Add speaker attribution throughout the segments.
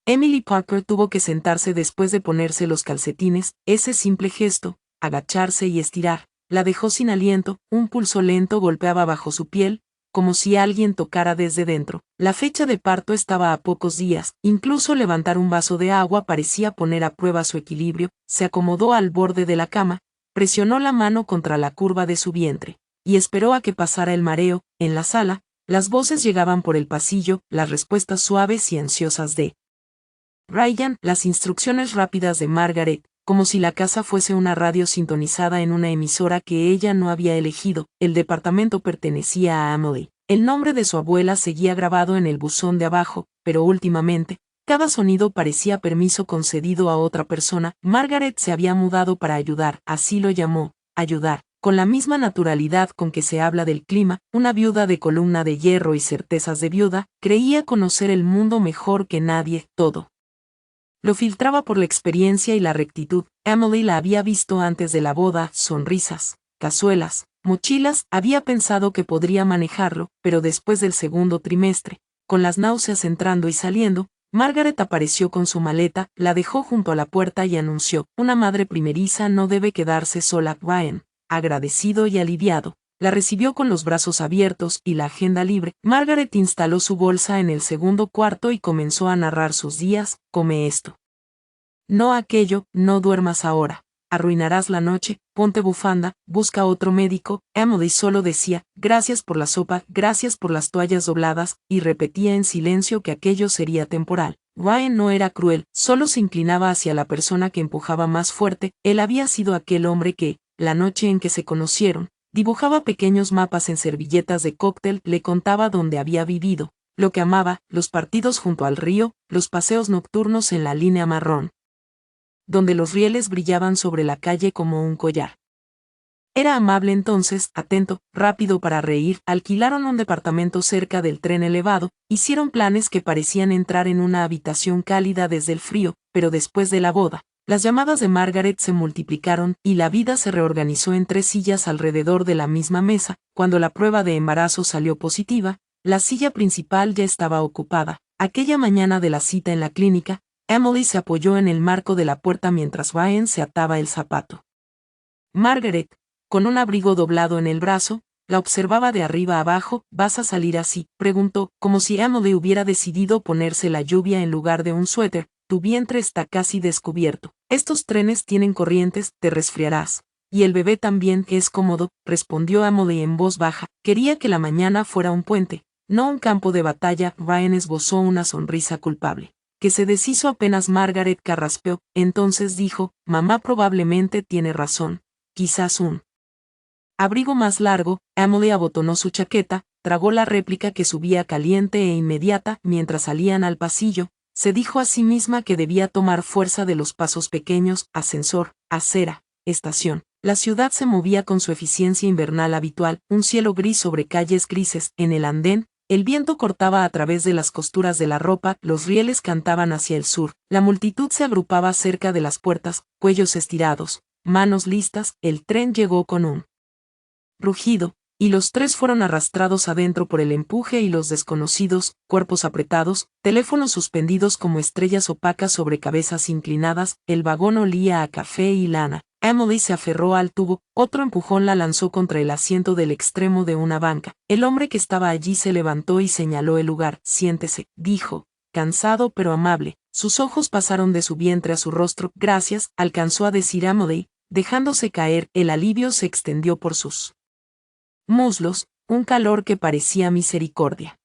Speaker 1: Emily Parker tuvo que sentarse después de ponerse los calcetines. Ese simple gesto, agacharse y estirar, la dejó sin aliento. Un pulso lento golpeaba bajo su piel, como si alguien tocara desde dentro. La fecha de parto estaba a pocos días. Incluso levantar un vaso de agua parecía poner a prueba su equilibrio. Se acomodó al borde de la cama, presionó la mano contra la curva de su vientre, y esperó a que pasara el mareo. En la sala, las voces llegaban por el pasillo, las respuestas suaves y ansiosas de Ryan, las instrucciones rápidas de Margaret, como si la casa fuese una radio sintonizada en una emisora que ella no había elegido. El departamento pertenecía a Emily. El nombre de su abuela seguía grabado en el buzón de abajo, pero últimamente, cada sonido parecía permiso concedido a otra persona. Margaret se había mudado para ayudar, así lo llamó, ayudar, con la misma naturalidad con que se habla del clima. Una viuda de columna de hierro y certezas de viuda, creía conocer el mundo mejor que nadie. Todo lo filtraba por la experiencia y la rectitud. Emily la había visto antes de la boda: sonrisas, cazuelas, mochilas. Había pensado que podría manejarlo, pero después del segundo trimestre, con las náuseas entrando y saliendo, Margaret apareció con su maleta, la dejó junto a la puerta y anunció: una madre primeriza no debe quedarse sola. Ryan, agradecido y aliviado, la recibió con los brazos abiertos y la agenda libre. Margaret instaló su bolsa en el segundo cuarto y comenzó a narrar sus días: come esto, no aquello, no duermas ahora, arruinarás la noche, ponte bufanda, busca otro médico. Emily solo decía: gracias por la sopa, gracias por las toallas dobladas, y repetía en silencio que aquello sería temporal. Ryan no era cruel, solo se inclinaba hacia la persona que empujaba más fuerte. Él había sido aquel hombre que, la noche en que se conocieron, dibujaba pequeños mapas en servilletas de cóctel. Le contaba dónde había vivido, lo que amaba, los partidos junto al río, los paseos nocturnos en la línea marrón, donde los rieles brillaban sobre la calle como un collar. Era amable entonces, atento, rápido para reír. Alquilaron un departamento cerca del tren elevado, hicieron planes que parecían entrar en una habitación cálida desde el frío. Pero después de la boda, las llamadas de Margaret se multiplicaron, y la vida se reorganizó en 3 sillas alrededor de la misma mesa. Cuando la prueba de embarazo salió positiva, la silla principal ya estaba ocupada. Aquella mañana de la cita en la clínica, Emily se apoyó en el marco de la puerta mientras Ryan se ataba el zapato. Margaret, con un abrigo doblado en el brazo, la observaba de arriba abajo. ¿Vas a salir así?, preguntó, como si Emily hubiera decidido ponerse la lluvia en lugar de un suéter. Tu vientre está casi descubierto. Estos trenes tienen corrientes, te resfriarás. Y el bebé también es cómodo, respondió Emily en voz baja. Quería que la mañana fuera un puente, no un campo de batalla. Ryan esbozó una sonrisa culpable, que se deshizo apenas Margaret carraspeó. Entonces dijo: mamá probablemente tiene razón, quizás un abrigo más largo. Emily abotonó su chaqueta, tragó la réplica que subía caliente e inmediata. Mientras salían al pasillo, se dijo a sí misma que debía tomar fuerza de los pasos pequeños: ascensor, acera, estación. La ciudad se movía con su eficiencia invernal habitual, un cielo gris sobre calles grises. En el andén, el viento cortaba a través de las costuras de la ropa, los rieles cantaban hacia el sur. La multitud se agrupaba cerca de las puertas, cuellos estirados, manos listas. El tren llegó con un rugido, y los tres fueron arrastrados adentro por el empuje y los desconocidos, cuerpos apretados, teléfonos suspendidos como estrellas opacas sobre cabezas inclinadas. El vagón olía a café y lana. Emily se aferró al tubo, otro empujón la lanzó contra el asiento del extremo de una banca. El hombre que estaba allí se levantó y señaló el lugar. Siéntese, dijo, cansado pero amable. Sus ojos pasaron de su vientre a su rostro. Gracias, alcanzó a decir Emily, dejándose caer. El alivio se extendió por sus muslos, un calor que parecía misericordia.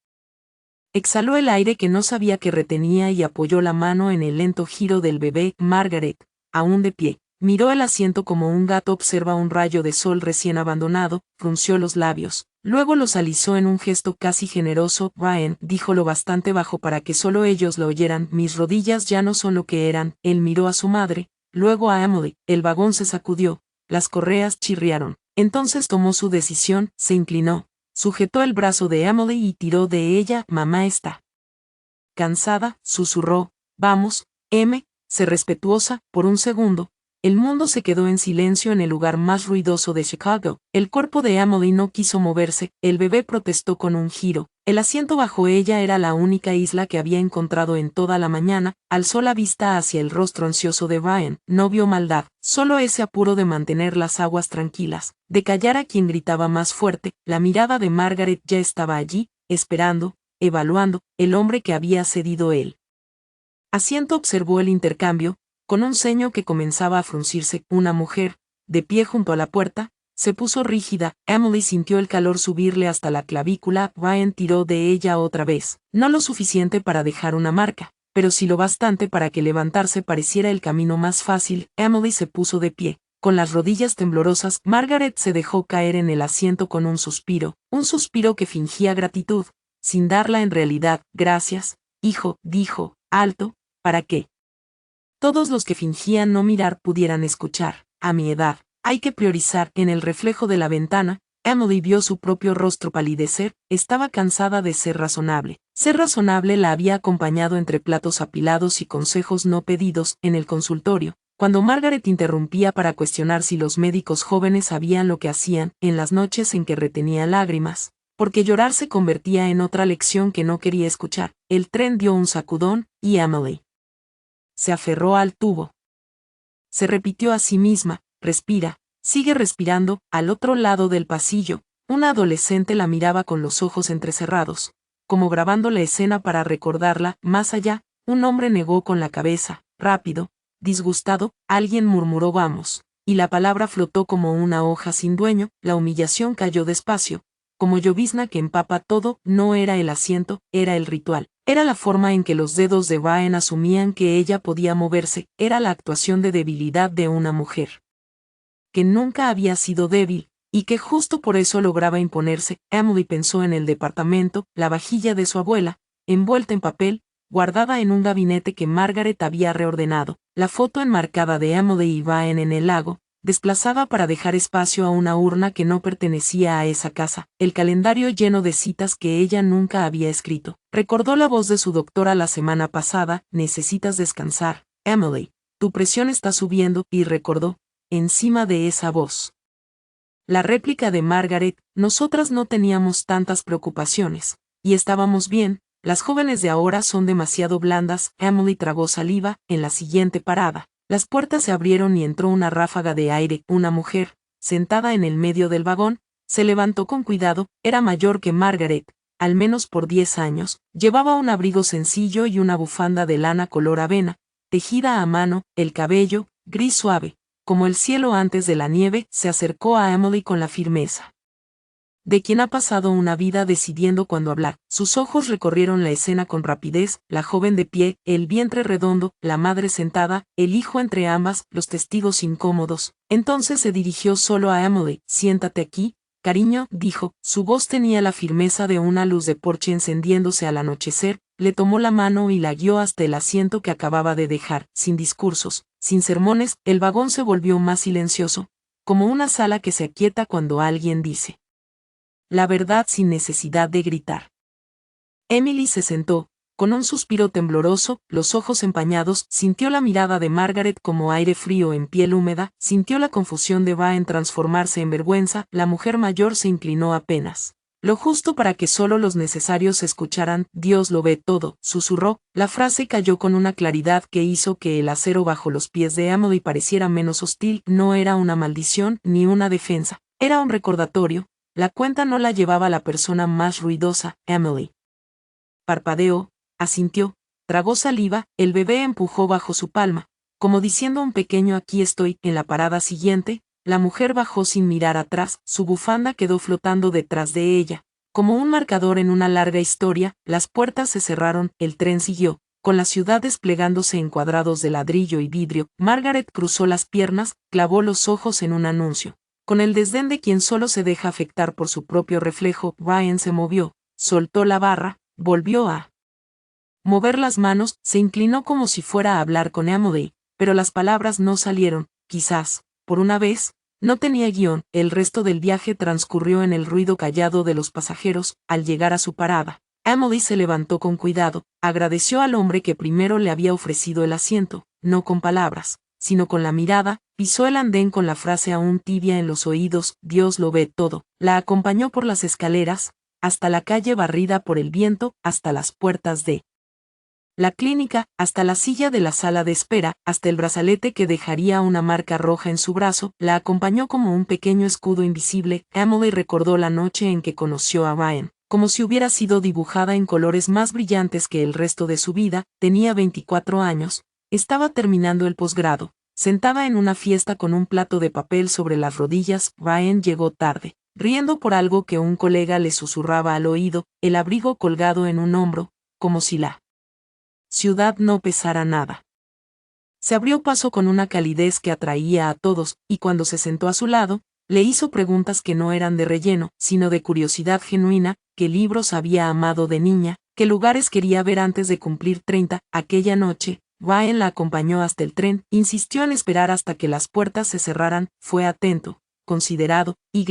Speaker 1: Exhaló el aire que no sabía que retenía y apoyó la mano en el lento giro del bebé. Margaret, aún de pie, miró el asiento como un gato observa un rayo de sol recién abandonado. Frunció los labios, luego los alisó en un gesto casi generoso. Ryan, dijo lo bastante bajo para que solo ellos lo oyeran: mis rodillas ya no son lo que eran. Él miró a su madre, luego a Emily. El vagón se sacudió, las correas chirriaron. Entonces tomó su decisión, se inclinó, sujetó el brazo de Emily y tiró de ella. Mamá está cansada, susurró. Vamos, M. Sé respetuosa. Por un segundo, El mundo se quedó en silencio en el lugar más ruidoso de Chicago. El cuerpo de Emily no quiso moverse, el bebé protestó con un giro. El asiento bajo ella era la única isla que había encontrado en toda la mañana. Alzó la vista hacia el rostro ansioso de Brian. No vio maldad, solo ese apuro de mantener las aguas tranquilas, de callar a quien gritaba más fuerte. La mirada de Margaret ya estaba allí, esperando, evaluando, el hombre que había cedido él. Asiento observó el intercambio, con un ceño que comenzaba a fruncirse. Una mujer, de pie junto a la puerta, se puso rígida. Emily sintió el calor subirle hasta la clavícula. Brian tiró de ella otra vez, no lo suficiente para dejar una marca, pero sí lo bastante para que levantarse pareciera el camino más fácil. Emily se puso de pie, con las rodillas temblorosas. Margaret se dejó caer en el asiento con un suspiro que fingía gratitud, sin darla en realidad. Gracias, hijo, dijo, alto, ¿para qué? Todos los que fingían no mirar pudieran escuchar. A mi edad, hay que priorizar. En el reflejo de la ventana, Emily vio su propio rostro palidecer. Estaba cansada de ser razonable. Ser razonable la había acompañado entre platos apilados y consejos no pedidos. En el consultorio, cuando Margaret interrumpía para cuestionar si los médicos jóvenes sabían lo que hacían, en las noches en que retenía lágrimas, porque llorar se convertía en otra lección que no quería escuchar. El tren dio un sacudón, y Emily se aferró al tubo. Se repitió a sí misma, respira, sigue respirando. Al otro lado del pasillo, una adolescente la miraba con los ojos entrecerrados, como grabando la escena para recordarla. Más allá, un hombre negó con la cabeza, rápido, disgustado. Alguien murmuró vamos, y la palabra flotó como una hoja sin dueño. La humillación cayó despacio, como llovizna que empapa todo. No era el asiento, era el ritual. Era la forma en que los dedos de Brian asumían que ella podía moverse. Era la actuación de debilidad de una mujer que nunca había sido débil, y que justo por eso lograba imponerse. Emily pensó en el departamento, la vajilla de su abuela, envuelta en papel, guardada en un gabinete que Margaret había reordenado, la foto enmarcada de Emily y Brian en el lago, desplazada para dejar espacio a una urna que no pertenecía a esa casa, el calendario lleno de citas que ella nunca había escrito. Recordó la voz de su doctora la semana pasada: necesitas descansar, Emily, tu presión está subiendo. Y recordó, encima de esa voz, la réplica de Margaret: nosotras no teníamos tantas preocupaciones, y estábamos bien. Las jóvenes de ahora son demasiado blandas. Emily tragó saliva. En la siguiente parada, las puertas se abrieron y entró una ráfaga de aire. Una mujer, sentada en el medio del vagón, se levantó con cuidado. Era mayor que Margaret, al menos por 10 años. Llevaba un abrigo sencillo y una bufanda de lana color avena, tejida a mano. El cabello, gris suave, como el cielo antes de la nieve. Se acercó a Emily con la firmeza de quien ha pasado una vida decidiendo cuándo hablar. Sus ojos recorrieron la escena con rapidez: la joven de pie, el vientre redondo, la madre sentada, el hijo entre ambas, los testigos incómodos. Entonces se dirigió solo a Emily. siéntate aquí, cariño, dijo. Su voz tenía la firmeza de una luz de porche encendiéndose al anochecer. Le tomó la mano y la guió hasta el asiento que acababa de dejar. Sin discursos, sin sermones, el vagón se volvió más silencioso, como una sala que se aquieta cuando alguien dice la verdad sin necesidad de gritar. Emily se sentó, con un suspiro tembloroso, los ojos empañados. Sintió la mirada de Margaret como aire frío en piel húmeda, sintió la confusión de Brian transformarse en vergüenza. La mujer mayor se inclinó apenas lo justo para que solo los necesarios escucharan. Dios lo ve todo, susurró. La frase cayó con una claridad que hizo que el acero bajo los pies de Emily pareciera menos hostil. No era una maldición ni una defensa, era un recordatorio. La cuenta no la llevaba la persona más ruidosa. Emily parpadeó, asintió, tragó saliva. El bebé empujó bajo su palma, como diciendo un pequeño aquí estoy. En la parada siguiente, la mujer bajó sin mirar atrás. Su bufanda quedó flotando detrás de ella, como un marcador en una larga historia. Las puertas se cerraron. El tren siguió, con la ciudad desplegándose en cuadrados de ladrillo y vidrio. Margaret cruzó las piernas, clavó los ojos en un anuncio, con el desdén de quien solo se deja afectar por su propio reflejo. Brian se movió, soltó la barra, volvió a mover las manos, se inclinó como si fuera a hablar con Emily, pero las palabras no salieron. Quizás, por una vez, no tenía guión. El resto del viaje transcurrió en el ruido callado de los pasajeros. Al llegar a su parada, Emily se levantó con cuidado, agradeció al hombre que primero le había ofrecido el asiento, no con palabras, sino con la mirada, pisó el andén con la frase aún tibia en los oídos, Dios lo ve todo, la acompañó por las escaleras, hasta la calle barrida por el viento, hasta las puertas de la clínica, hasta la silla de la sala de espera, hasta el brazalete que dejaría una marca roja en su brazo, la acompañó como un pequeño escudo invisible. Emily recordó la noche en que conoció a Ryan, como si hubiera sido dibujada en colores más brillantes que el resto de su vida. Tenía 24 años, estaba terminando el posgrado, sentada en una fiesta con un plato de papel sobre las rodillas. Ryan llegó tarde, riendo por algo que un colega le susurraba al oído, el abrigo colgado en un hombro, como si la ciudad no pesara nada. Se abrió paso con una calidez que atraía a todos, y cuando se sentó a su lado, le hizo preguntas que no eran de relleno, sino de curiosidad genuina: qué libros había amado de niña, qué lugares quería ver antes de cumplir 30. Aquella noche, Ryan la acompañó hasta el tren, insistió en esperar hasta que las puertas se cerraran, fue atento, considerado, y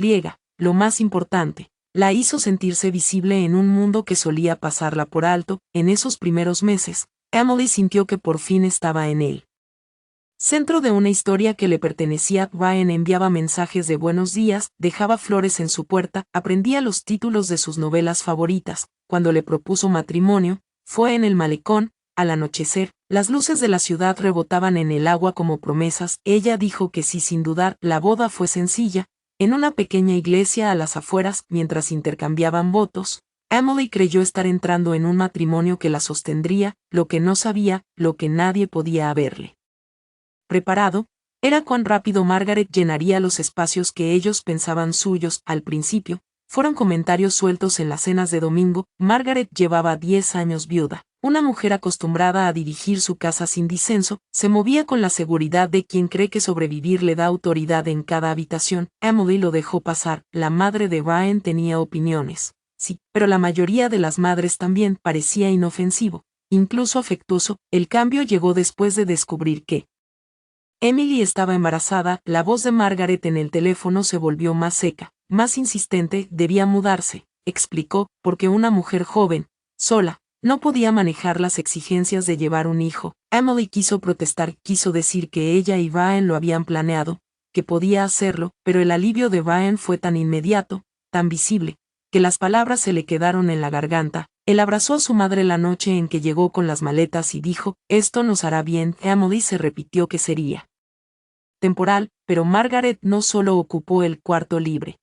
Speaker 1: lo más importante, la hizo sentirse visible en un mundo que solía pasarla por alto. En esos primeros meses, Emily sintió que por fin estaba en él. Centro de una historia que le pertenecía. Ryan enviaba mensajes de buenos días, dejaba flores en su puerta, aprendía los títulos de sus novelas favoritas. Cuando le propuso matrimonio, fue en el malecón, al anochecer, las luces de la ciudad rebotaban en el agua como promesas. Ella dijo que sí sin dudar. La boda fue sencilla, en una pequeña iglesia a las afueras. Mientras intercambiaban votos, Emily creyó estar entrando en un matrimonio que la sostendría. Lo que no sabía, lo que nadie podía haberle preparado, era cuán rápido Margaret llenaría los espacios que ellos pensaban suyos. Al principio, fueron comentarios sueltos en las cenas de domingo. Margaret llevaba 10 años viuda, una mujer acostumbrada a dirigir su casa sin disenso, se movía con la seguridad de quien cree que sobrevivir le da autoridad en cada habitación. Emily lo dejó pasar. La madre de Ryan tenía opiniones, sí, pero la mayoría de las madres también. Parecía inofensivo, incluso afectuoso. El cambio llegó después de descubrir que Emily estaba embarazada. La voz de Margaret en el teléfono se volvió más seca, más insistente. Debía mudarse, explicó, porque una mujer joven, sola, no podía manejar las exigencias de llevar un hijo. Emily quiso protestar, quiso decir que ella y Ryan lo habían planeado, que podía hacerlo, pero el alivio de Ryan fue tan inmediato, tan visible, que las palabras se le quedaron en la garganta. Él abrazó a su madre la noche en que llegó con las maletas y dijo: esto nos hará bien. Emily se repitió que sería temporal, pero Margaret no solo ocupó el cuarto libre.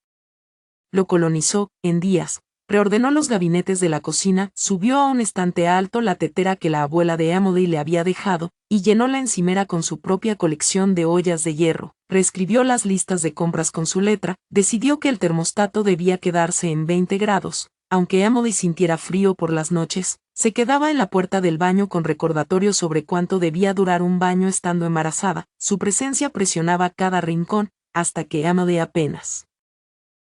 Speaker 1: Lo colonizó, en días, reordenó los gabinetes de la cocina, subió a un estante alto la tetera que la abuela de Emily le había dejado, y llenó la encimera con su propia colección de ollas de hierro. Reescribió las listas de compras con su letra, decidió que el termostato debía quedarse en 20 grados. Aunque Emily sintiera frío por las noches, se quedaba en la puerta del baño con recordatorios sobre cuánto debía durar un baño estando embarazada. Su presencia presionaba cada rincón, hasta que Emily apenas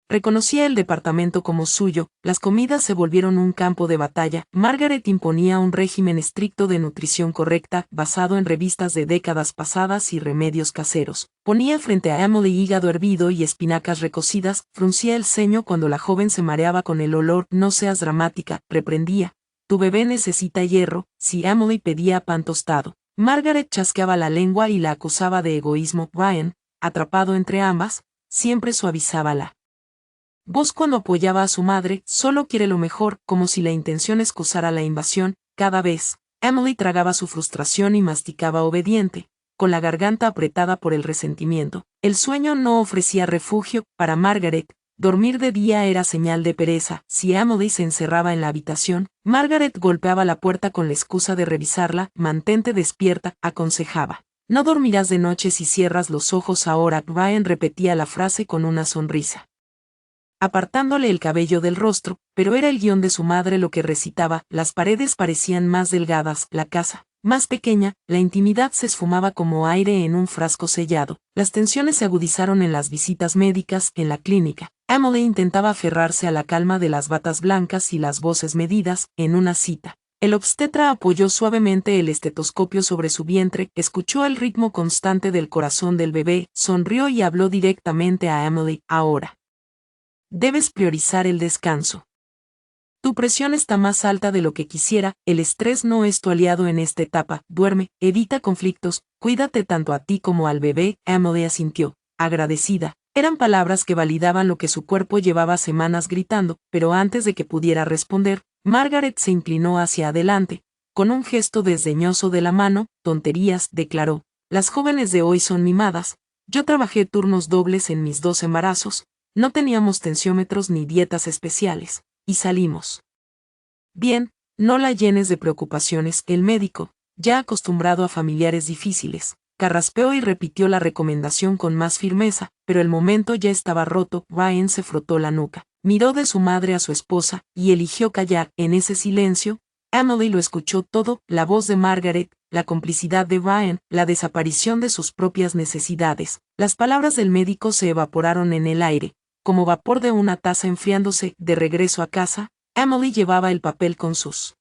Speaker 1: reconocía el departamento como suyo. Las comidas se volvieron un campo de batalla. Margaret imponía un régimen estricto de nutrición correcta, basado en revistas de décadas pasadas y remedios caseros. Ponía frente a Emily hígado hervido y espinacas recocidas, fruncía el ceño cuando la joven se mareaba con el olor. No seas dramática, reprendía. Tu bebé necesita hierro. Si Emily pedía pan tostado, Margaret chasqueaba la lengua y la acusaba de egoísmo. Ryan, atrapado entre ambas, siempre suavizaba la voz cuando apoyaba a su madre. Solo quiere lo mejor, como si la intención excusara la invasión. Cada vez, Emily tragaba su frustración y masticaba obediente, con la garganta apretada por el resentimiento. El sueño no ofrecía refugio. Para Margaret, dormir de día era señal de pereza. Si Emily se encerraba en la habitación, Margaret golpeaba la puerta con la excusa de revisarla. Mantente despierta, aconsejaba. No dormirás de noche si cierras los ojos ahora. Ryan repetía la frase con una sonrisa, apartándole el cabello del rostro, pero era el guión de su madre lo que recitaba. Las paredes parecían más delgadas, la casa más pequeña, la intimidad se esfumaba como aire en un frasco sellado. Las tensiones se agudizaron en las visitas médicas. En la clínica, Emily intentaba aferrarse a la calma de las batas blancas y las voces medidas. En una cita, el obstetra apoyó suavemente el estetoscopio sobre su vientre, escuchó el ritmo constante del corazón del bebé, sonrió y habló directamente a Emily. Ahora debes priorizar el descanso. Tu presión está más alta de lo que quisiera, el estrés no es tu aliado en esta etapa, duerme, evita conflictos, cuídate tanto a ti como al bebé, Emily asintió, agradecida. Eran palabras que validaban lo que su cuerpo llevaba semanas gritando, pero antes de que pudiera responder, Margaret se inclinó hacia adelante. Con un gesto desdeñoso de la mano, tonterías, declaró. Las jóvenes de hoy son mimadas. Yo trabajé turnos dobles en mis 2 embarazos, no teníamos tensiómetros ni dietas especiales. Y salimos. Bien, no la llenes de preocupaciones, el médico, ya acostumbrado a familiares difíciles, carraspeó y repitió la recomendación con más firmeza, pero el momento ya estaba roto. Ryan se frotó la nuca, miró de su madre a su esposa, y eligió callar. En ese silencio, Emily lo escuchó todo, la voz de Margaret, la complicidad de Ryan, la desaparición de sus propias necesidades. Las palabras del médico se evaporaron en el aire, como vapor de una taza enfriándose. De regreso a casa, Emily llevaba el papel con sus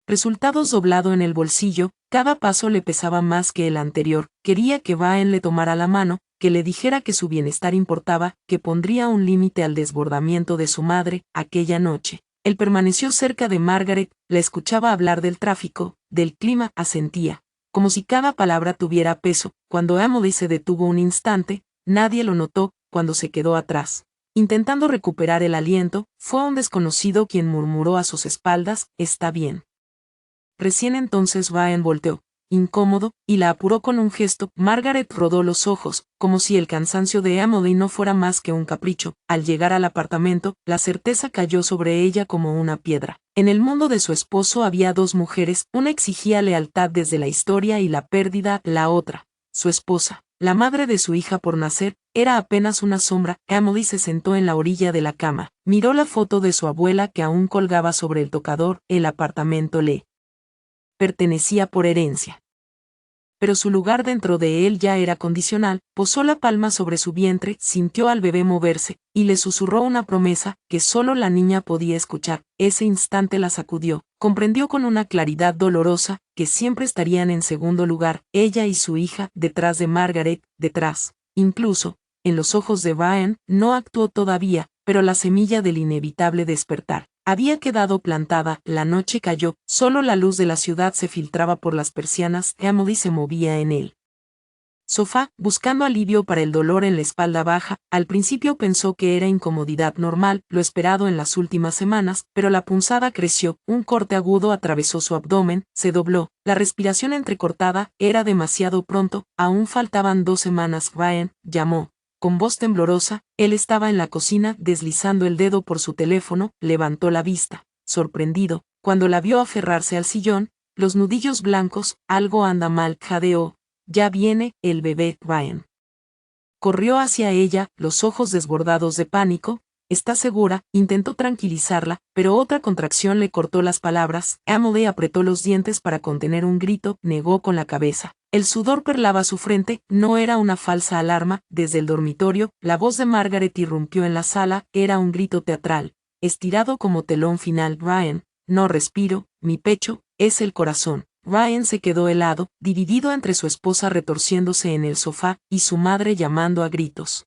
Speaker 1: resultados doblado en el bolsillo, cada paso le pesaba más que el anterior. Quería que Ryan le tomara la mano, que le dijera que su bienestar importaba, que pondría un límite al desbordamiento de su madre. Aquella noche, él permaneció cerca de Margaret, la escuchaba hablar del tráfico, del clima, asentía, como si cada palabra tuviera peso. Cuando Emily se detuvo un instante, nadie lo notó. Cuando se quedó atrás, intentando recuperar el aliento, fue un desconocido quien murmuró a sus espaldas, «Está bien». Recién entonces Ryan volteó, incómodo, y la apuró con un gesto. Margaret rodó los ojos, como si el cansancio de Emily no fuera más que un capricho. Al llegar al apartamento, la certeza cayó sobre ella como una piedra. En el mundo de su esposo había 2 mujeres, una exigía lealtad desde la historia y la pérdida, la otra, su esposa, la madre de su hija por nacer, era apenas una sombra. Emily se sentó en la orilla de la cama, miró la foto de su abuela que aún colgaba sobre el tocador. El apartamento le pertenecía por herencia, pero su lugar dentro de él ya era condicional. Posó la palma sobre su vientre, sintió al bebé moverse, y le susurró una promesa que solo la niña podía escuchar. Ese instante la sacudió, comprendió con una claridad dolorosa que siempre estarían en segundo lugar, ella y su hija, detrás de Margaret, detrás. Incluso, en los ojos de Ryan, no actuó todavía, pero la semilla del inevitable despertar había quedado plantada. La noche cayó, solo la luz de la ciudad se filtraba por las persianas. Emily se movía en el sofá, buscando alivio para el dolor en la espalda baja. Al principio pensó que era incomodidad normal, lo esperado en las últimas semanas, pero la punzada creció, un corte agudo atravesó su abdomen, se dobló, la respiración entrecortada, era demasiado pronto, aún faltaban 2 semanas. Ryan llamó. Con voz temblorosa, él estaba en la cocina deslizando el dedo por su teléfono, levantó la vista, sorprendido, cuando la vio aferrarse al sillón, los nudillos blancos. «Algo anda mal», jadeó. «Ya viene el bebé». Ryan corrió hacia ella, los ojos desbordados de pánico. «¿Está segura?». Intentó tranquilizarla, pero otra contracción le cortó las palabras. Emily apretó los dientes para contener un grito, negó con la cabeza. El sudor perlaba su frente, no era una falsa alarma. Desde el dormitorio, la voz de Margaret irrumpió en la sala, era un grito teatral, estirado como telón final. «Ryan, no respiro, mi pecho, es el corazón». Ryan se quedó helado, dividido entre su esposa retorciéndose en el sofá, y su madre llamando a gritos.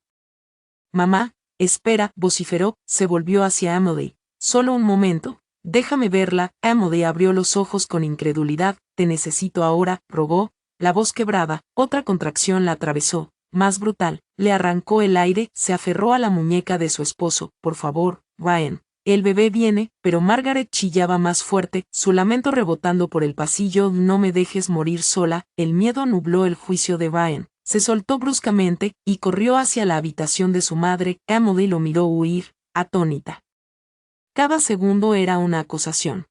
Speaker 1: «Mamá, espera», vociferó, se volvió hacia Emily. «Solo un momento, déjame verla». Emily abrió los ojos con incredulidad. «Te necesito ahora», rogó. La voz quebrada, otra contracción la atravesó, más brutal, le arrancó el aire, se aferró a la muñeca de su esposo. «Por favor, Ryan, el bebé viene». Pero Margaret chillaba más fuerte, su lamento rebotando por el pasillo. «No me dejes morir sola». El miedo nubló el juicio de Ryan. Se soltó bruscamente, y corrió hacia la habitación de su madre. Emily lo miró huir, atónita. Cada segundo era una acusación.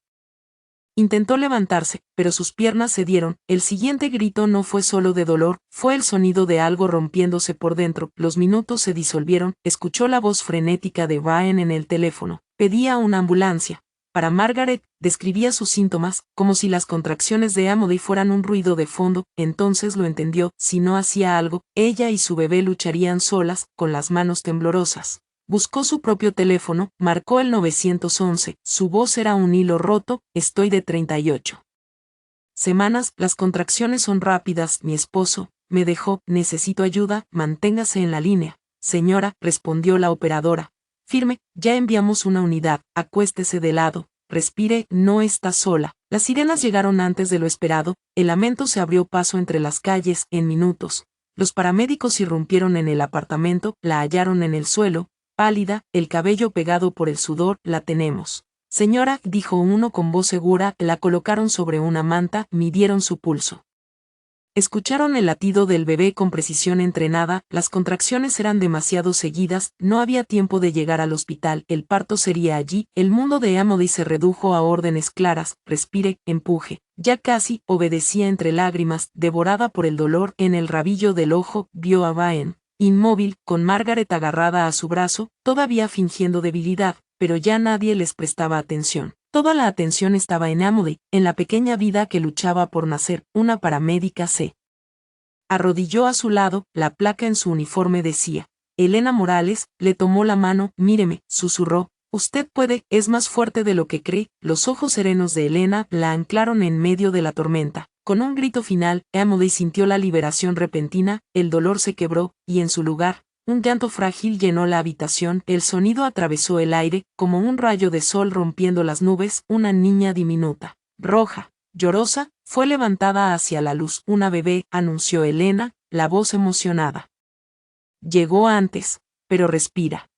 Speaker 1: Intentó levantarse, pero sus piernas cedieron. El siguiente grito no fue solo de dolor, fue el sonido de algo rompiéndose por dentro. Los minutos se disolvieron, escuchó la voz frenética de Ryan en el teléfono. Pedía una ambulancia. Para Margaret, describía sus síntomas, como si las contracciones de Emily fueran un ruido de fondo. Entonces lo entendió, si no hacía algo, ella y su bebé lucharían solas, con las manos temblorosas. Buscó su propio teléfono, marcó el 911, su voz era un hilo roto. «Estoy de 38 semanas, las contracciones son rápidas, mi esposo me dejó, necesito ayuda, manténgase en la línea». «Señora», respondió la operadora, Firme, ya enviamos una unidad, acuéstese de lado, respire, no está sola. Las sirenas llegaron antes de lo esperado, el lamento se abrió paso entre las calles, en minutos. Los paramédicos irrumpieron en el apartamento, la hallaron en el suelo, pálida, el cabello pegado por el sudor, la tenemos. Señora, dijo uno con voz segura, la colocaron sobre una manta, midieron su pulso. Escucharon el latido del bebé con precisión entrenada, las contracciones eran demasiado seguidas, no había tiempo de llegar al hospital, el parto sería allí, el mundo de Emily se redujo a órdenes claras, respire, empuje. Ya casi, obedecía entre lágrimas, devorada por el dolor, en el rabillo del ojo, vio a Brian, inmóvil, con Margaret agarrada a su brazo, todavía fingiendo debilidad, pero ya nadie les prestaba atención. Toda la atención estaba en Emily, en la pequeña vida que luchaba por nacer. Una paramédica se arrodilló a su lado, la placa en su uniforme decía. Elena Morales, le tomó la mano, míreme, susurró. Usted puede, es más fuerte de lo que cree. Los ojos serenos de Elena la anclaron en medio de la tormenta. Con un grito final, Emily sintió la liberación repentina, el dolor se quebró, y en su lugar, un llanto frágil llenó la habitación, el sonido atravesó el aire, como un rayo de sol rompiendo las nubes, una niña diminuta, roja, llorosa, fue levantada hacia la luz. Una bebé, anunció Elena, la voz emocionada. Llegó antes, pero respira.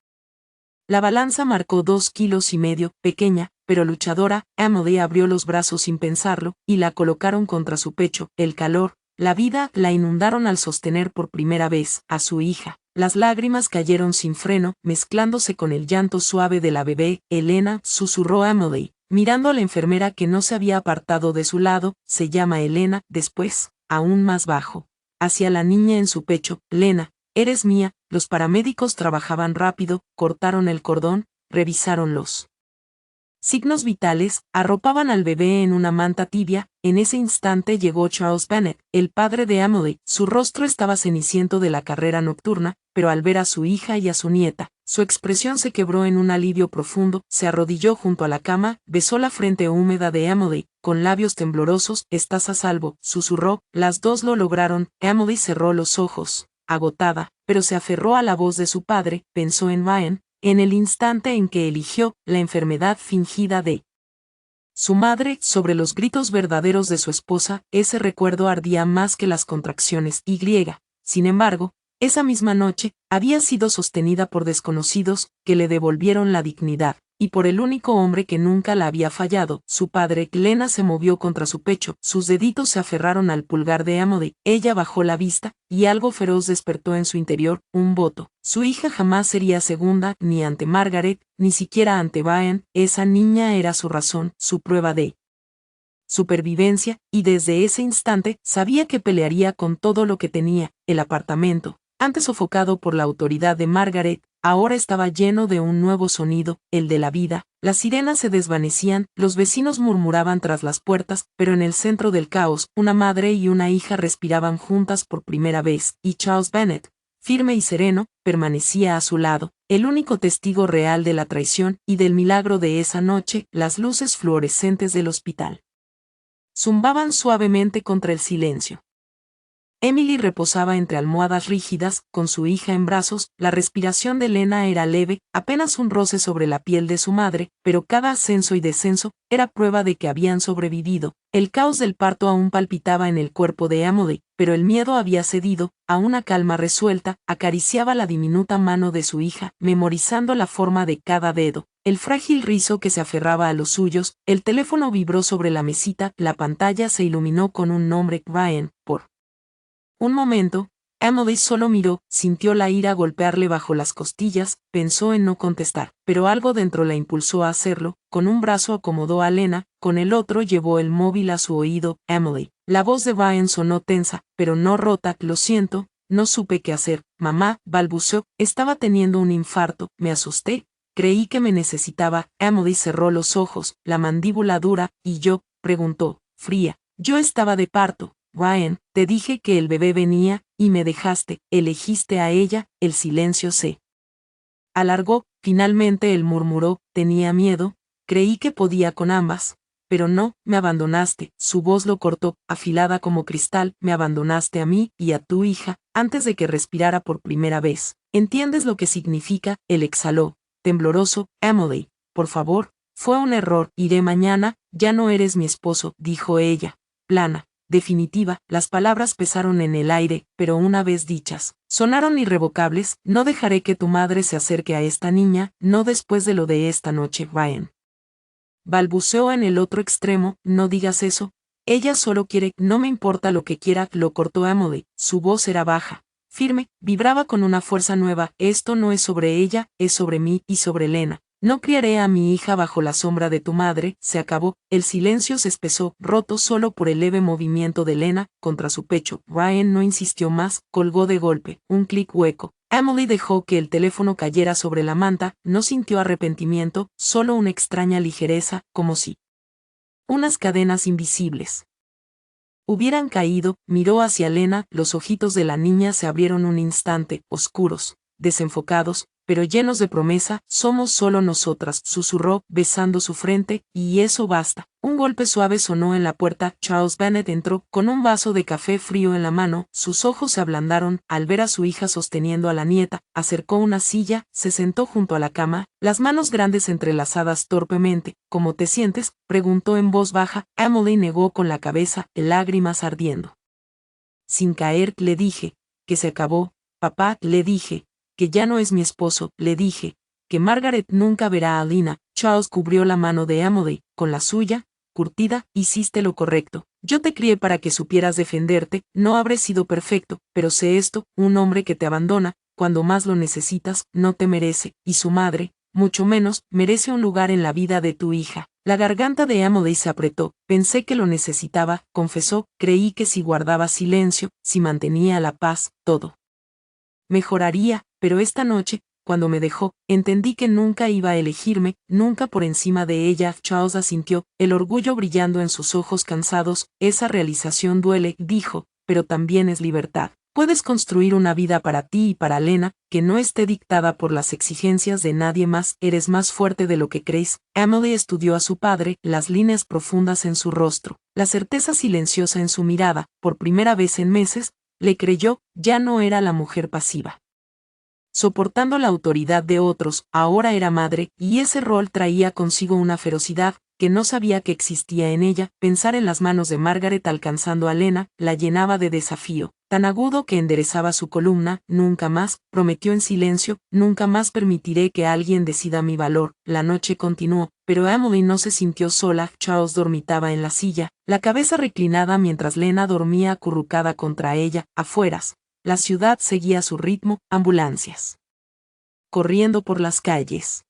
Speaker 1: La balanza marcó 2,5 kilos, pequeña, pero luchadora. Emily abrió los brazos sin pensarlo, y la colocaron contra su pecho. El calor, la vida, la inundaron al sostener por primera vez a su hija. Las lágrimas cayeron sin freno, mezclándose con el llanto suave de la bebé. Elena, susurró Emily, mirando a la enfermera que no se había apartado de su lado, se llama Elena. Después, aún más bajo, hacia la niña en su pecho, Lena, eres mía. Los paramédicos trabajaban rápido, cortaron el cordón, revisaron los signos vitales, arropaban al bebé en una manta tibia. En ese instante llegó Charles Bennet, el padre de Emily. Su rostro estaba ceniciento de la carrera nocturna, pero al ver a su hija y a su nieta, su expresión se quebró en un alivio profundo. Se arrodilló junto a la cama, besó la frente húmeda de Emily, con labios temblorosos. Estás a salvo, susurró. Las dos lo lograron. Emily cerró los ojos, agotada, pero se aferró a la voz de su padre, pensó en Brian, en el instante en que eligió la enfermedad fingida de su madre sobre los gritos verdaderos de su esposa. Ese recuerdo ardía más que las contracciones. Sin embargo, esa misma noche, había sido sostenida por desconocidos que le devolvieron la dignidad, y por el único hombre que nunca la había fallado, su padre. Lena se movió contra su pecho, sus deditos se aferraron al pulgar de Emily. Ella bajó la vista, y algo feroz despertó en su interior, un voto. Su hija jamás sería segunda, ni ante Margaret, ni siquiera ante Brian. Esa niña era su razón, su prueba de supervivencia, y desde ese instante sabía que pelearía con todo lo que tenía. El apartamento, antes sofocado por la autoridad de Margaret, ahora estaba lleno de un nuevo sonido, el de la vida. Las sirenas se desvanecían, los vecinos murmuraban tras las puertas, pero en el centro del caos, una madre y una hija respiraban juntas por primera vez, y Charles Bennet, firme y sereno, permanecía a su lado, el único testigo real de la traición y del milagro de esa noche. Las luces fluorescentes del hospital zumbaban suavemente contra el silencio. Emily reposaba entre almohadas rígidas, con su hija en brazos. La respiración de Elena era leve, apenas un roce sobre la piel de su madre, pero cada ascenso y descenso era prueba de que habían sobrevivido. El caos del parto aún palpitaba en el cuerpo de Emily, pero el miedo había cedido a una calma resuelta. Acariciaba la diminuta mano de su hija, memorizando la forma de cada dedo, el frágil rizo que se aferraba a los suyos. El teléfono vibró sobre la mesita, la pantalla se iluminó con un nombre: Brian. Por un momento, Emily solo miró, sintió la ira golpearle bajo las costillas, pensó en no contestar, pero algo dentro la impulsó a hacerlo. Con un brazo acomodó a Lena, con el otro llevó el móvil a su oído. Emily. La voz de Brian sonó tensa, pero no rota. Lo siento, no supe qué hacer. Mamá, balbuceó, estaba teniendo un infarto, me asusté, creí que me necesitaba. Emily cerró los ojos, la mandíbula dura. ¿Y yo?, preguntó, fría. Yo estaba de parto. Brian, te dije que el bebé venía, y me dejaste, elegiste a ella. El silencio se alargó. Finalmente él murmuró, tenía miedo, creí que podía con ambas, pero no, me abandonaste. Su voz lo cortó, afilada como cristal. Me abandonaste a mí y a tu hija, antes de que respirara por primera vez. ¿Entiendes lo que significa? Él exhaló, tembloroso, Emily, por favor, fue un error, iré mañana, ya no eres mi esposo, dijo ella, plana, definitiva, las palabras pesaron en el aire, pero una vez dichas, sonaron irrevocables, no dejaré que tu madre se acerque a esta niña, no después de lo de esta noche, Ryan. Balbuceó en el otro extremo, no digas eso, ella solo quiere, no me importa lo que quiera, lo cortó Emily, su voz era baja, firme, vibraba con una fuerza nueva, esto no es sobre ella, es sobre mí y sobre Elena. No criaré a mi hija bajo la sombra de tu madre, se acabó, el silencio se espesó, roto solo por el leve movimiento de Elena, contra su pecho. Ryan no insistió más, colgó de golpe, un clic hueco. Emily dejó que el teléfono cayera sobre la manta, no sintió arrepentimiento, solo una extraña ligereza, como si unas cadenas invisibles hubieran caído. Miró hacia Elena, los ojitos de la niña se abrieron un instante, oscuros, desenfocados, pero llenos de promesa. Somos solo nosotras, susurró, besando su frente, y eso basta. Un golpe suave sonó en la puerta, Charles Bennet entró, con un vaso de café frío en la mano, sus ojos se ablandaron, al ver a su hija sosteniendo a la nieta, acercó una silla, se sentó junto a la cama, las manos grandes entrelazadas torpemente. ¿Cómo te sientes?, preguntó en voz baja. Emily negó con la cabeza, lágrimas ardiendo. Sin caer, le dije, que se acabó, papá, le dije, que ya no es mi esposo, le dije, que Margaret nunca verá a Lina. Charles cubrió la mano de Emily, con la suya, curtida, hiciste lo correcto. Yo te crié para que supieras defenderte, no habré sido perfecto, pero sé esto, un hombre que te abandona, cuando más lo necesitas, no te merece, y su madre, mucho menos, merece un lugar en la vida de tu hija. La garganta de Emily se apretó, pensé que lo necesitaba, confesó, creí que si guardaba silencio, si mantenía la paz, todo mejoraría, pero esta noche, cuando me dejó, entendí que nunca iba a elegirme, nunca por encima de ella. Charles asintió, el orgullo brillando en sus ojos cansados. Esa realización duele, dijo, pero también es libertad. Puedes construir una vida para ti y para Lena, que no esté dictada por las exigencias de nadie más. Eres más fuerte de lo que crees. Emily estudió a su padre, las líneas profundas en su rostro, la certeza silenciosa en su mirada. Por primera vez en meses, le creyó, ya no era la mujer pasiva, soportando la autoridad de otros, ahora era madre, y ese rol traía consigo una ferocidad, que no sabía que existía en ella. Pensar en las manos de Margaret alcanzando a Lena, la llenaba de desafío, tan agudo que enderezaba su columna. Nunca más, prometió en silencio, nunca más permitiré que alguien decida mi valor. La noche continuó, pero Emily no se sintió sola. Charles dormitaba en la silla, la cabeza reclinada mientras Lena dormía acurrucada contra ella. Afueras, la ciudad seguía su ritmo, ambulancias corriendo por las calles,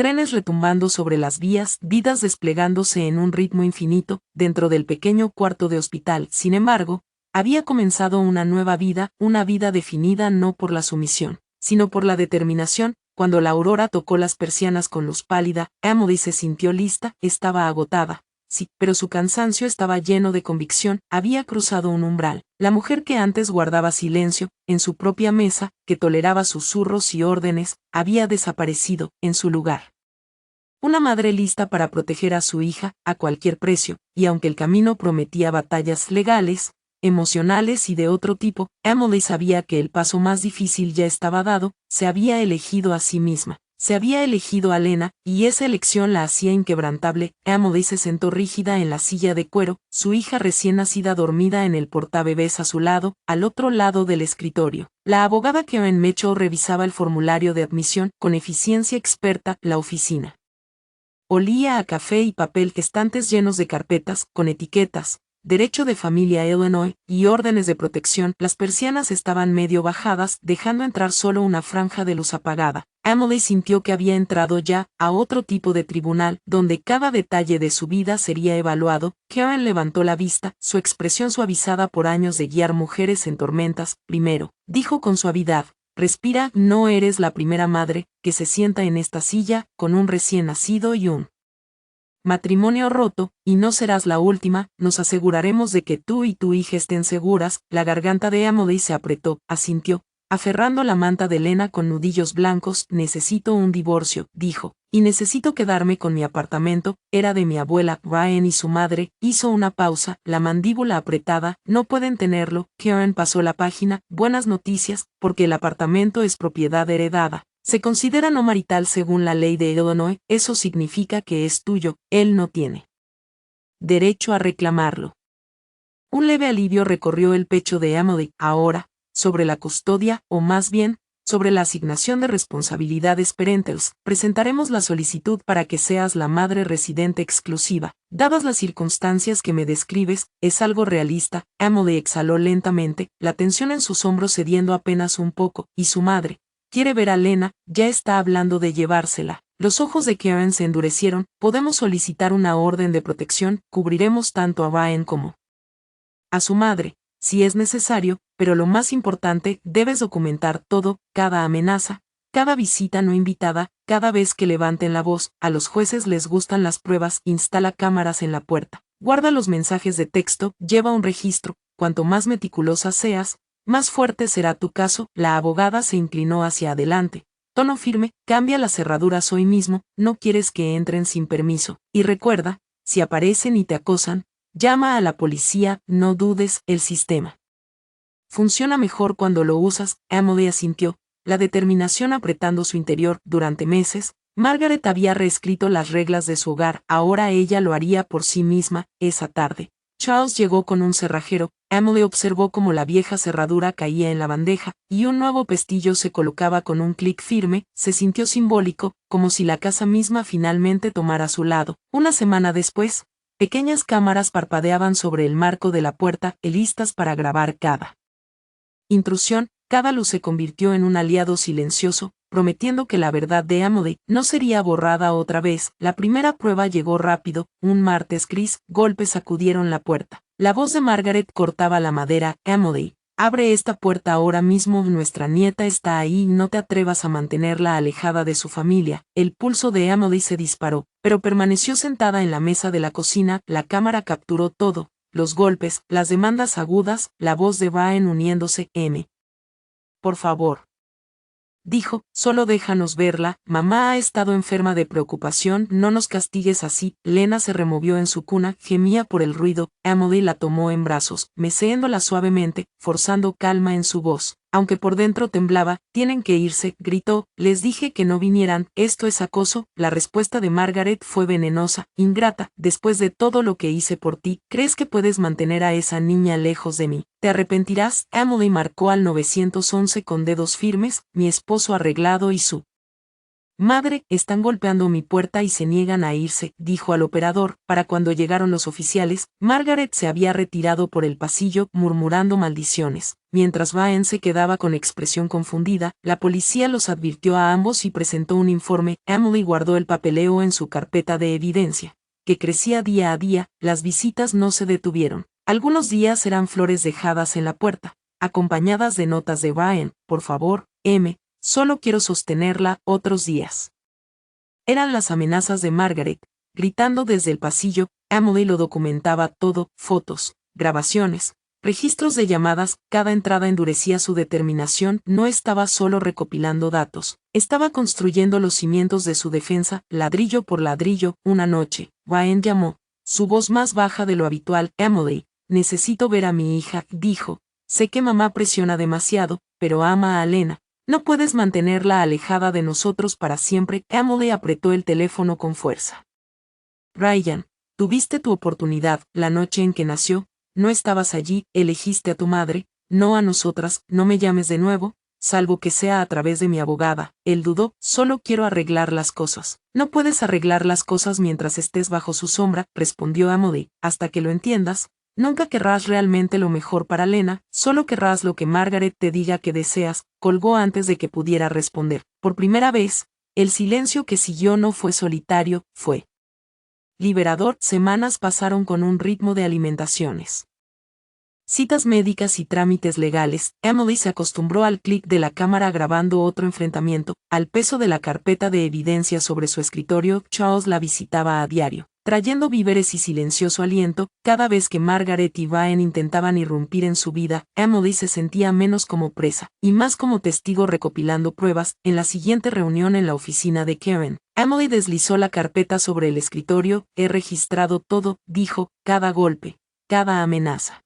Speaker 1: trenes retumbando sobre las vías, vidas desplegándose en un ritmo infinito. Dentro del pequeño cuarto de hospital, sin embargo, había comenzado una nueva vida, una vida definida no por la sumisión, sino por la determinación. Cuando la aurora tocó las persianas con luz pálida, Emily se sintió lista, estaba agotada. Sí, pero su cansancio estaba lleno de convicción, había cruzado un umbral. La mujer que antes guardaba silencio, en su propia mesa, que toleraba susurros y órdenes, había desaparecido. En su lugar, una madre lista para proteger a su hija, a cualquier precio, y aunque el camino prometía batallas legales, emocionales y de otro tipo, Emily sabía que el paso más difícil ya estaba dado. Se había elegido a sí misma. Se había elegido a Lena, y esa elección la hacía inquebrantable. Emily se sentó rígida en la silla de cuero, su hija recién nacida dormida en el portabebés a su lado, al otro lado del escritorio. La abogada Karen Mitchell revisaba el formulario de admisión, con eficiencia experta. La oficina olía a café y papel, estantes llenos de carpetas, con etiquetas, derecho de familia Illinois, y órdenes de protección. Las persianas estaban medio bajadas, dejando entrar solo una franja de luz apagada. Emily sintió que había entrado ya a otro tipo de tribunal, donde cada detalle de su vida sería evaluado. Karen levantó la vista, su expresión suavizada por años de guiar mujeres en tormentas. Primero, dijo con suavidad, respira, no eres la primera madre que se sienta en esta silla, con un recién nacido y un matrimonio roto, y no serás la última. Nos aseguraremos de que tú y tu hija estén seguras. La garganta de Emily se apretó, asintió, aferrando la manta de Lena con nudillos blancos. Necesito un divorcio, dijo, y necesito quedarme con mi apartamento. Era de mi abuela. Ryan y su madre. Hizo una pausa, la mandíbula apretada. No pueden tenerlo. Karen pasó la página. Buenas noticias, porque el apartamento es propiedad heredada. Se considera no marital según la ley de Illinois, eso significa que es tuyo, él no tiene derecho a reclamarlo. Un leve alivio recorrió el pecho de Emily. Ahora, sobre la custodia, o más bien, sobre la asignación de responsabilidades parentales, presentaremos la solicitud para que seas la madre residente exclusiva. Dadas las circunstancias que me describes, es algo realista. Emily exhaló lentamente, la tensión en sus hombros cediendo apenas un poco, y su madre quiere ver a Lena, ya está hablando de llevársela. Los ojos de Karen se endurecieron. Podemos solicitar una orden de protección, cubriremos tanto a Brian como a su madre, si es necesario, pero lo más importante, debes documentar todo, cada amenaza, cada visita no invitada, cada vez que levanten la voz. A los jueces les gustan las pruebas, instala cámaras en la puerta, guarda los mensajes de texto, lleva un registro. Cuanto más meticulosa seas, más fuerte será tu caso. La abogada se inclinó hacia adelante. Tono firme, cambia las cerraduras hoy mismo, no quieres que entren sin permiso. Y recuerda, si aparecen y te acosan, llama a la policía, no dudes, el sistema funciona mejor cuando lo usas. Emily asintió, la determinación apretando su interior. Durante meses, Margaret había reescrito las reglas de su hogar, ahora ella lo haría por sí misma. Esa tarde, Charles llegó con un cerrajero. Emily observó cómo la vieja cerradura caía en la bandeja, y un nuevo pestillo se colocaba con un clic firme. Se sintió simbólico, como si la casa misma finalmente tomara su lado. Una semana después, pequeñas cámaras parpadeaban sobre el marco de la puerta, listas para grabar cada intrusión. Cada luz se convirtió en un aliado silencioso, prometiendo que la verdad de Emily no sería borrada otra vez. La primera prueba llegó rápido. Un martes gris, golpes sacudieron la puerta. La voz de Margaret cortaba la madera. Emily, abre esta puerta ahora mismo, nuestra nieta está ahí, no te atrevas a mantenerla alejada de su familia. El pulso de Emily se disparó, pero permaneció sentada en la mesa de la cocina. La cámara capturó todo, los golpes, las demandas agudas, la voz de Brian uniéndose. Por favor, dijo, solo déjanos verla, mamá ha estado enferma de preocupación, no nos castigues así. Lena se removió en su cuna, gemía por el ruido. Emily la tomó en brazos, meciéndola suavemente, forzando calma en su voz, aunque por dentro temblaba. Tienen que irse, gritó, les dije que no vinieran, esto es acoso. La respuesta de Margaret fue venenosa. Ingrata, después de todo lo que hice por ti, ¿crees que puedes mantener a esa niña lejos de mí? Te arrepentirás. Emily marcó al 911 con dedos firmes. Mi esposo arreglado y su madre están golpeando mi puerta y se niegan a irse, dijo al operador. Para cuando llegaron los oficiales, Margaret se había retirado por el pasillo, murmurando maldiciones. Mientras Brian se quedaba con expresión confundida, la policía los advirtió a ambos y presentó un informe. Emily guardó el papeleo en su carpeta de evidencia, que crecía día a día. Las visitas no se detuvieron. Algunos días eran flores dejadas en la puerta, acompañadas de notas de Brian, por favor, solo quiero sostenerla. Otros días eran las amenazas de Margaret, gritando desde el pasillo. Emily lo documentaba todo, fotos, grabaciones, registros de llamadas. Cada entrada endurecía su determinación. No estaba solo recopilando datos, estaba construyendo los cimientos de su defensa, ladrillo por ladrillo. Una noche, Brian llamó, su voz más baja de lo habitual. Emily, necesito ver a mi hija, dijo. Sé que mamá presiona demasiado, pero ama a Lena. No puedes mantenerla alejada de nosotros para siempre. Emily apretó el teléfono con fuerza. Brian, tuviste tu oportunidad. La noche en que nació, no estabas allí, elegiste a tu madre, no a nosotras. No me llames de nuevo, salvo que sea a través de mi abogada. Él dudó, solo quiero arreglar las cosas. No puedes arreglar las cosas mientras estés bajo su sombra, respondió Emily, hasta que lo entiendas. Nunca querrás realmente lo mejor para Lena, solo querrás lo que Margaret te diga que deseas. Colgó antes de que pudiera responder. Por primera vez, el silencio que siguió no fue solitario, fue liberador. Semanas pasaron con un ritmo de alimentaciones, citas médicas y trámites legales. Emily se acostumbró al clic de la cámara grabando otro enfrentamiento, al peso de la carpeta de evidencia sobre su escritorio. Charles la visitaba a diario, trayendo víveres y silencioso aliento. Cada vez que Margaret y Brian intentaban irrumpir en su vida, Emily se sentía menos como presa, y más como testigo recopilando pruebas. En la siguiente reunión en la oficina de Karen, Emily deslizó la carpeta sobre el escritorio. He registrado todo, dijo, cada golpe, cada amenaza.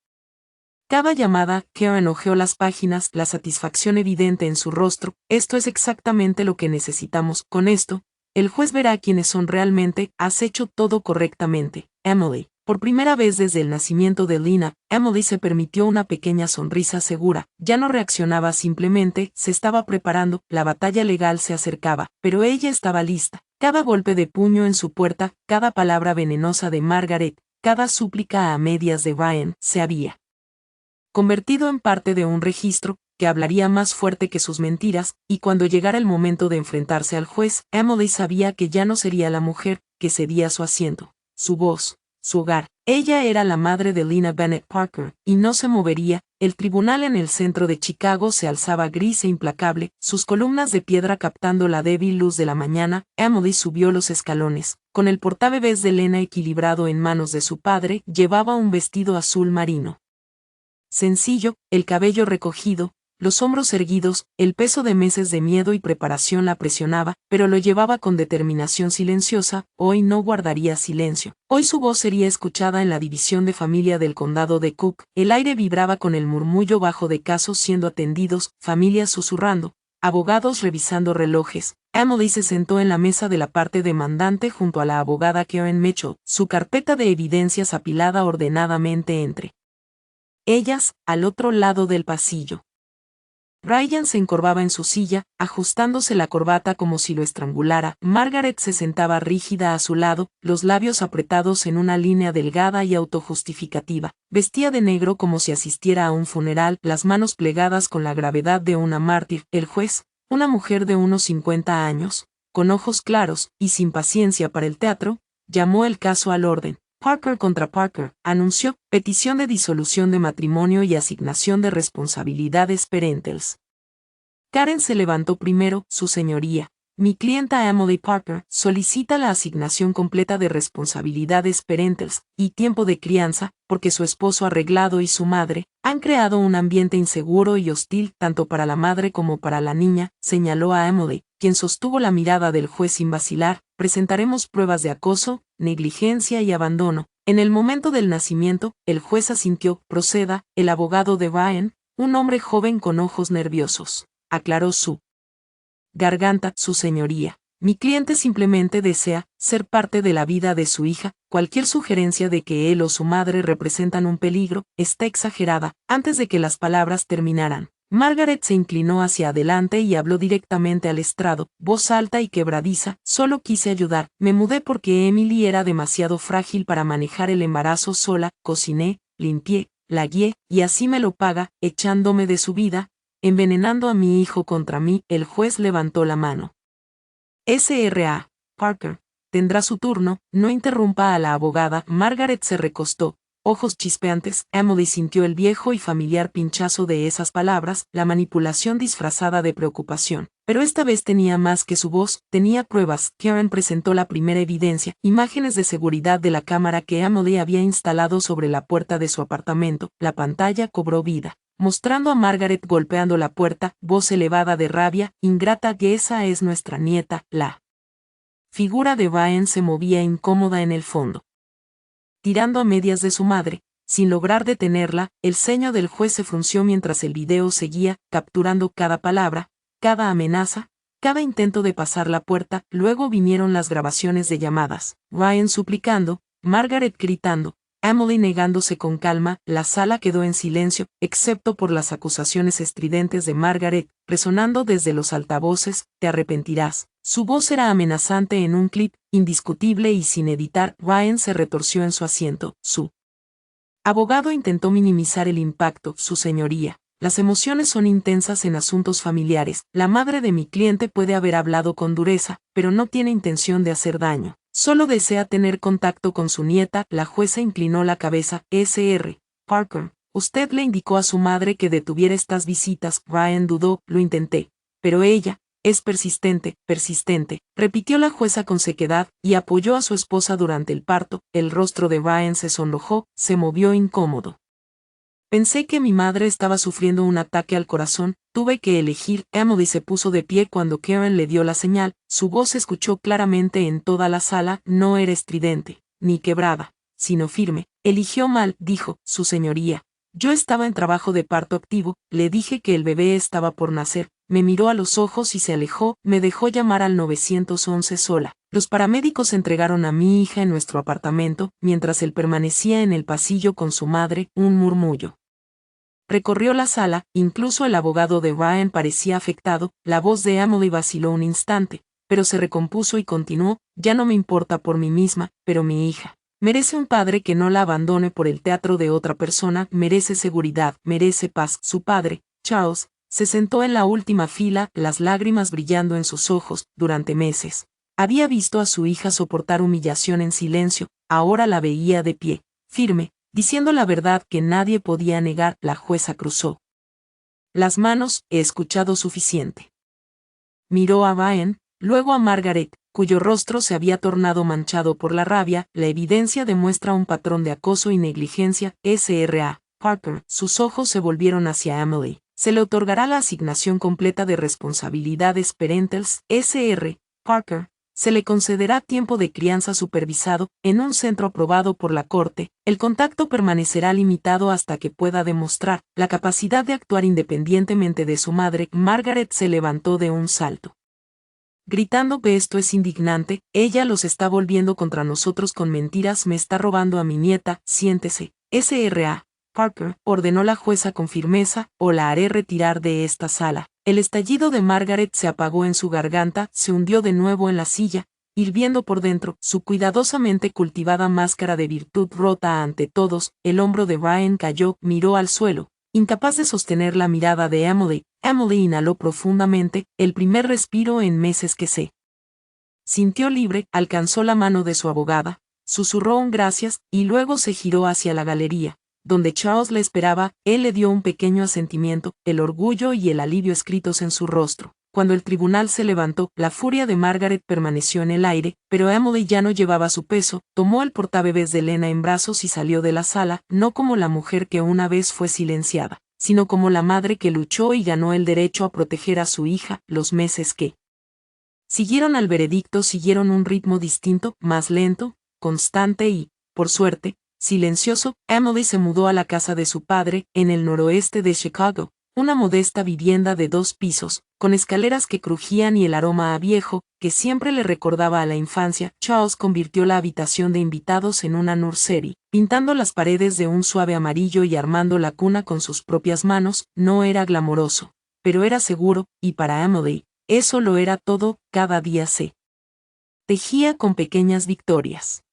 Speaker 1: Cada llamada, Karen hojeó las páginas, la satisfacción evidente en su rostro. Esto es exactamente lo que necesitamos. Con esto, el juez verá quiénes son realmente. Has hecho todo correctamente, Emily. Por primera vez desde el nacimiento de Lena, Emily se permitió una pequeña sonrisa segura. Ya no reaccionaba simplemente, se estaba preparando. La batalla legal se acercaba, pero ella estaba lista. Cada golpe de puño en su puerta, cada palabra venenosa de Margaret, cada súplica a medias de Ryan, se había convertido en parte de un registro que hablaría más fuerte que sus mentiras, y cuando llegara el momento de enfrentarse al juez, Emily sabía que ya no sería la mujer que cedía su asiento, su voz, su hogar. Ella era la madre de Lena Bennett Parker, y no se movería. El tribunal en el centro de Chicago se alzaba gris e implacable, sus columnas de piedra captando la débil luz de la mañana. Emily subió los escalones. Con el portabebés de Lena equilibrado en manos de su padre, llevaba un vestido azul marino sencillo, el cabello recogido, los hombros erguidos. El peso de meses de miedo y preparación la presionaba, pero lo llevaba con determinación silenciosa. Hoy no guardaría silencio. Hoy su voz sería escuchada en la división de familia del condado de Cook. El aire vibraba con el murmullo bajo de casos siendo atendidos, familias susurrando, abogados revisando relojes. Emily se sentó en la mesa de la parte demandante junto a la abogada Karen Mitchell, su carpeta de evidencias apilada ordenadamente entre ellas, al otro lado del pasillo. Ryan se encorvaba en su silla, ajustándose la corbata como si lo estrangulara. Margaret se sentaba rígida a su lado, los labios apretados en una línea delgada y autojustificativa. Vestía de negro como si asistiera a un funeral, las manos plegadas con la gravedad de una mártir. El juez, una mujer de unos 50 años, con ojos claros y sin paciencia para el teatro, llamó el caso al orden. Parker contra Parker, anunció, petición de disolución de matrimonio y asignación de responsabilidades parentales. Karen se levantó primero. Su señoría, mi clienta Emily Parker, solicita la asignación completa de responsabilidades parentales y tiempo de crianza, porque su esposo arreglado y su madre han creado un ambiente inseguro y hostil tanto para la madre como para la niña, señaló a Emily, quien sostuvo la mirada del juez sin vacilar. Presentaremos pruebas de acoso, negligencia y abandono. En el momento del nacimiento, el juez asintió. Proceda. El abogado de Ryan, un hombre joven con ojos nerviosos, aclaró su garganta. Su señoría, mi cliente simplemente desea ser parte de la vida de su hija. Cualquier sugerencia de que él o su madre representan un peligro está exagerada. Antes de que las palabras terminaran, Margaret se inclinó hacia adelante y habló directamente al estrado, voz alta y quebradiza. Solo quise ayudar. Me mudé porque Emily era demasiado frágil para manejar el embarazo sola. Cociné, limpié, la guié, y así me lo paga, echándome de su vida, envenenando a mi hijo contra mí. El juez levantó la mano. S.R.A. Parker, tendrá su turno. No interrumpa a la abogada. Margaret se recostó, ojos chispeantes. Emily sintió el viejo y familiar pinchazo de esas palabras, la manipulación disfrazada de preocupación. Pero esta vez tenía más que su voz, tenía pruebas. Karen presentó la primera evidencia, imágenes de seguridad de la cámara que Emily había instalado sobre la puerta de su apartamento. La pantalla cobró vida, mostrando a Margaret golpeando la puerta, voz elevada de rabia. Ingrata, que esa es nuestra nieta. La figura de Ryan se movía incómoda en el fondo, tirando a medias de su madre. Sin lograr detenerla, el ceño del juez se frunció mientras el video seguía, capturando cada palabra, cada amenaza, cada intento de pasar la puerta. Luego vinieron las grabaciones de llamadas. Ryan suplicando, Margaret gritando, Emily negándose con calma. La sala quedó en silencio, excepto por las acusaciones estridentes de Margaret, resonando desde los altavoces. Te arrepentirás. Su voz era amenazante en un clip, indiscutible y sin editar. Ryan se retorció en su asiento. Su abogado intentó minimizar el impacto. Su señoría, las emociones son intensas en asuntos familiares. La madre de mi cliente puede haber hablado con dureza, pero no tiene intención de hacer daño. Solo desea tener contacto con su nieta. La jueza inclinó la cabeza. S.R. Parker, usted le indicó a su madre que detuviera estas visitas. Ryan dudó. Lo intenté, pero ella es persistente, repitió la jueza con sequedad, y apoyó a su esposa durante el parto. El rostro de Ryan se sonrojó, se movió incómodo. Pensé que mi madre estaba sufriendo un ataque al corazón. Tuve que elegir. Emily se puso de pie cuando Karen le dio la señal. Su voz se escuchó claramente en toda la sala. No era estridente, ni quebrada, sino firme. Eligió mal, dijo. Su señoría, Yo estaba en trabajo de parto activo, le dije que el bebé estaba por nacer, me miró a los ojos y se alejó, me dejó llamar al 911 sola. Los paramédicos entregaron a mi hija en nuestro apartamento, mientras él permanecía en el pasillo con su madre, un murmullo. Recorrió la sala, incluso el abogado de Ryan parecía afectado, la voz de Emily vaciló un instante, pero se recompuso y continuó, ya no me importa por mí misma, pero mi hija. Merece un padre que no la abandone por el teatro de otra persona, merece seguridad, merece paz. Su padre, Charles, se sentó en la última fila, las lágrimas brillando en sus ojos, durante meses. Había visto a su hija soportar humillación en silencio, ahora la veía de pie, firme, diciendo la verdad que nadie podía negar. La jueza cruzó las manos, he escuchado suficiente. Miró a Ryan, luego a Margaret, cuyo rostro se había tornado manchado por la rabia. La evidencia demuestra un patrón de acoso y negligencia. Sra. Parker. Sus ojos se volvieron hacia Emily. Se le otorgará la asignación completa de responsabilidades parentales. Sr. Parker. Se le concederá tiempo de crianza supervisado, en un centro aprobado por la Corte. El contacto permanecerá limitado hasta que pueda demostrar la capacidad de actuar independientemente de su madre. Margaret se levantó de un salto, gritando que esto es indignante, ella los está volviendo contra nosotros con mentiras, me está robando a mi nieta, siéntese. Sra. Parker, ordenó la jueza con firmeza, o la haré retirar de esta sala. El estallido de Margaret se apagó en su garganta, se hundió de nuevo en la silla, hirviendo por dentro, su cuidadosamente cultivada máscara de virtud rota ante todos. El hombro de Ryan cayó, miró al suelo, incapaz de sostener la mirada de Emily. Emily inhaló profundamente, el primer respiro en meses que se sintió libre, alcanzó la mano de su abogada, susurró un gracias, y luego se giró hacia la galería, donde Charles le esperaba. Él le dio un pequeño asentimiento, el orgullo y el alivio escritos en su rostro. Cuando el tribunal se levantó, la furia de Margaret permaneció en el aire, pero Emily ya no llevaba su peso, tomó el portabebés de Lena en brazos y salió de la sala, no como la mujer que una vez fue silenciada, sino como la madre que luchó y ganó el derecho a proteger a su hija. Los meses que siguieron al veredicto siguieron un ritmo distinto, más lento, constante y, por suerte, silencioso. Emily se mudó a la casa de su padre, en el noroeste de Chicago, una modesta vivienda de 2 pisos, con escaleras que crujían y el aroma a viejo, que siempre le recordaba a la infancia. Charles convirtió la habitación de invitados en una nursery, pintando las paredes de un suave amarillo y armando la cuna con sus propias manos. No era glamoroso, pero era seguro, y para Emily, eso lo era todo. Cada día se tejía con pequeñas victorias.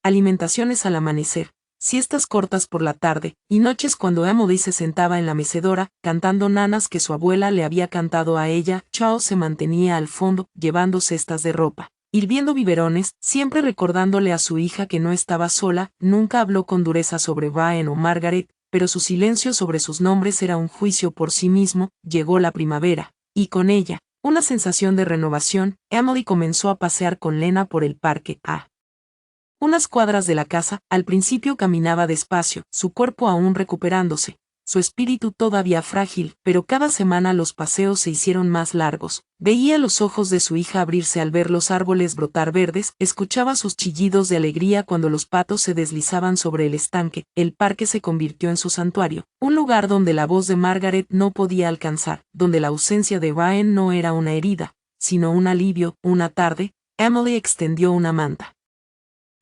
Speaker 1: Alimentaciones al amanecer, siestas cortas por la tarde, y noches cuando Emily se sentaba en la mecedora, cantando nanas que su abuela le había cantado a ella. Charles se mantenía al fondo, llevando cestas de ropa, hirviendo biberones, siempre recordándole a su hija que no estaba sola. Nunca habló con dureza sobre Ryan o Margaret, pero su silencio sobre sus nombres era un juicio por sí mismo. Llegó la primavera, y con ella, una sensación de renovación. Emily comenzó a pasear con Lena por el parque, a unas cuadras de la casa. Al principio caminaba despacio, su cuerpo aún recuperándose, su espíritu todavía frágil, pero cada semana los paseos se hicieron más largos. Veía los ojos de su hija abrirse al ver los árboles brotar verdes, escuchaba sus chillidos de alegría cuando los patos se deslizaban sobre el estanque. El parque se convirtió en su santuario, un lugar donde la voz de Margaret no podía alcanzar, donde la ausencia de Ryan no era una herida, sino un alivio. Una tarde, Emily extendió una manta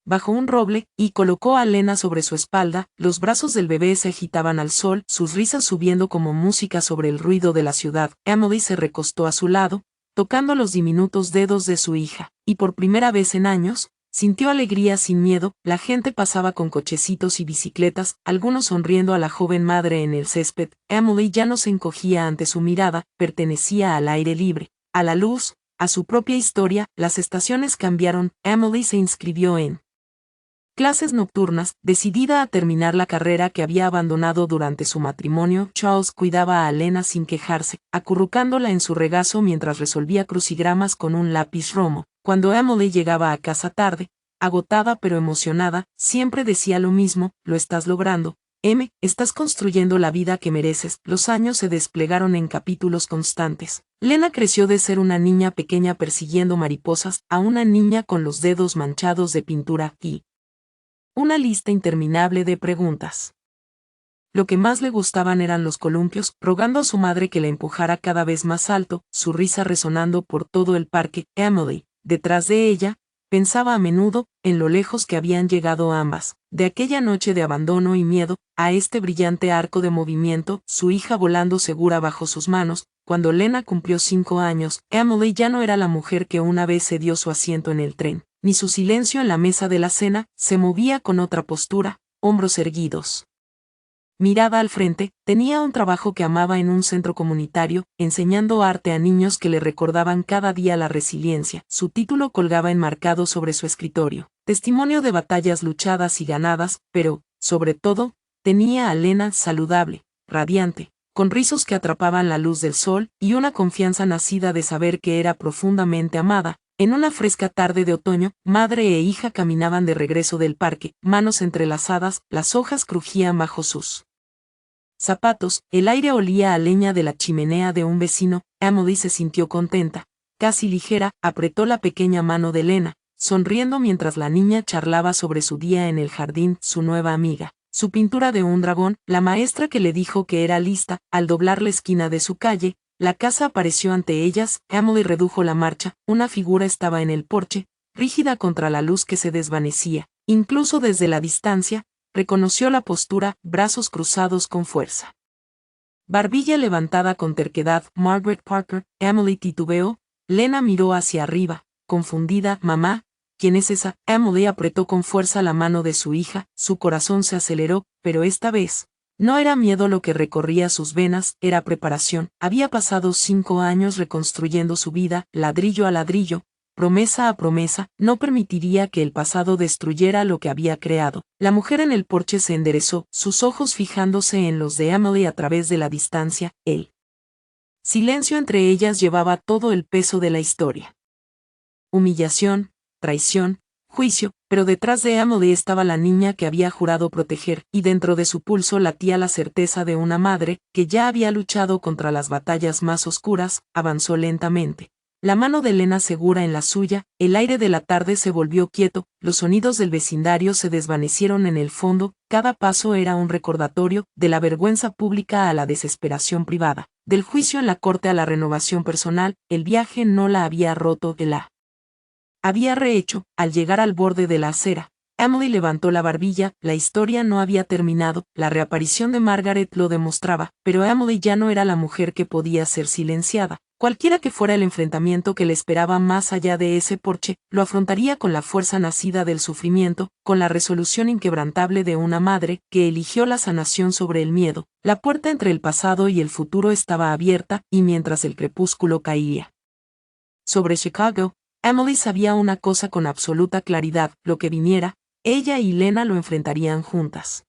Speaker 1: bajo un roble, y colocó a Lena sobre su espalda. Los brazos del bebé se agitaban al sol, sus risas subiendo como música sobre el ruido de la ciudad. Emily se recostó a su lado, tocando los diminutos dedos de su hija, y por primera vez en años, sintió alegría sin miedo. La gente pasaba con cochecitos y bicicletas, algunos sonriendo a la joven madre en el césped. Emily ya no se encogía ante su mirada, pertenecía al aire libre, a la luz, a su propia historia. Las estaciones cambiaron. Emily se inscribió en clases nocturnas, decidida a terminar la carrera que había abandonado durante su matrimonio. Charles cuidaba a Lena sin quejarse, acurrucándola en su regazo mientras resolvía crucigramas con un lápiz romo. Cuando Emily llegaba a casa tarde, agotada pero emocionada, siempre decía lo mismo: lo estás logrando, estás construyendo la vida que mereces. Los años se desplegaron en capítulos constantes. Lena creció de ser una niña pequeña persiguiendo mariposas, a una niña con los dedos manchados de pintura, y una lista interminable de preguntas. Lo que más le gustaban eran los columpios, rogando a su madre que la empujara cada vez más alto, su risa resonando por todo el parque. Emily, detrás de ella, pensaba a menudo en lo lejos que habían llegado ambas, de aquella noche de abandono y miedo, a este brillante arco de movimiento, su hija volando segura bajo sus manos. Cuando Lena cumplió 5 años, Emily ya no era la mujer que una vez cedió su asiento en el tren, ni su silencio en la mesa de la cena, se movía con otra postura, hombros erguidos. Mirada al frente, tenía un trabajo que amaba en un centro comunitario, enseñando arte a niños que le recordaban cada día la resiliencia. Su título colgaba enmarcado sobre su escritorio, testimonio de batallas luchadas y ganadas, pero, sobre todo, tenía a Lena saludable, radiante, con rizos que atrapaban la luz del sol, y una confianza nacida de saber que era profundamente amada. En una fresca tarde de otoño, madre e hija caminaban de regreso del parque, manos entrelazadas, las hojas crujían bajo sus zapatos, el aire olía a leña de la chimenea de un vecino. Emily se sintió contenta, casi ligera, apretó la pequeña mano de Lena, sonriendo mientras la niña charlaba sobre su día en el jardín, su nueva amiga, su pintura de un dragón, la maestra que le dijo que era lista. Al doblar la esquina de su calle, la casa apareció ante ellas. Emily redujo la marcha, una figura estaba en el porche, rígida contra la luz que se desvanecía. Incluso desde la distancia, reconoció la postura, brazos cruzados con fuerza. Barbilla levantada con terquedad. Margaret Parker. Emily titubeó. Lena miró hacia arriba, confundida. Mamá, ¿quién es esa? Emily apretó con fuerza la mano de su hija, su corazón se aceleró, pero esta vez no era miedo lo que recorría sus venas, era preparación. Había pasado 5 años reconstruyendo su vida, ladrillo a ladrillo, promesa a promesa, no permitiría que el pasado destruyera lo que había creado. La mujer en el porche se enderezó, sus ojos fijándose en los de Emily a través de la distancia. El silencio entre ellas llevaba todo el peso de la historia. Humillación, traición, juicio, pero detrás de Emily estaba la niña que había jurado proteger, y dentro de su pulso latía la certeza de una madre, que ya había luchado contra las batallas más oscuras. Avanzó lentamente, la mano de Lena segura en la suya. El aire de la tarde se volvió quieto, los sonidos del vecindario se desvanecieron en el fondo, cada paso era un recordatorio, de la vergüenza pública a la desesperación privada, del juicio en la corte a la renovación personal. El viaje no la había roto, la había rehecho. Al llegar al borde de la acera, Emily levantó la barbilla, la historia no había terminado, la reaparición de Margaret lo demostraba, pero Emily ya no era la mujer que podía ser silenciada. Cualquiera que fuera el enfrentamiento que le esperaba más allá de ese porche, lo afrontaría con la fuerza nacida del sufrimiento, con la resolución inquebrantable de una madre que eligió la sanación sobre el miedo. La puerta entre el pasado y el futuro estaba abierta, y mientras el crepúsculo caía sobre Chicago, Emily sabía una cosa con absoluta claridad: lo que viniera, ella y Lena lo enfrentarían juntas.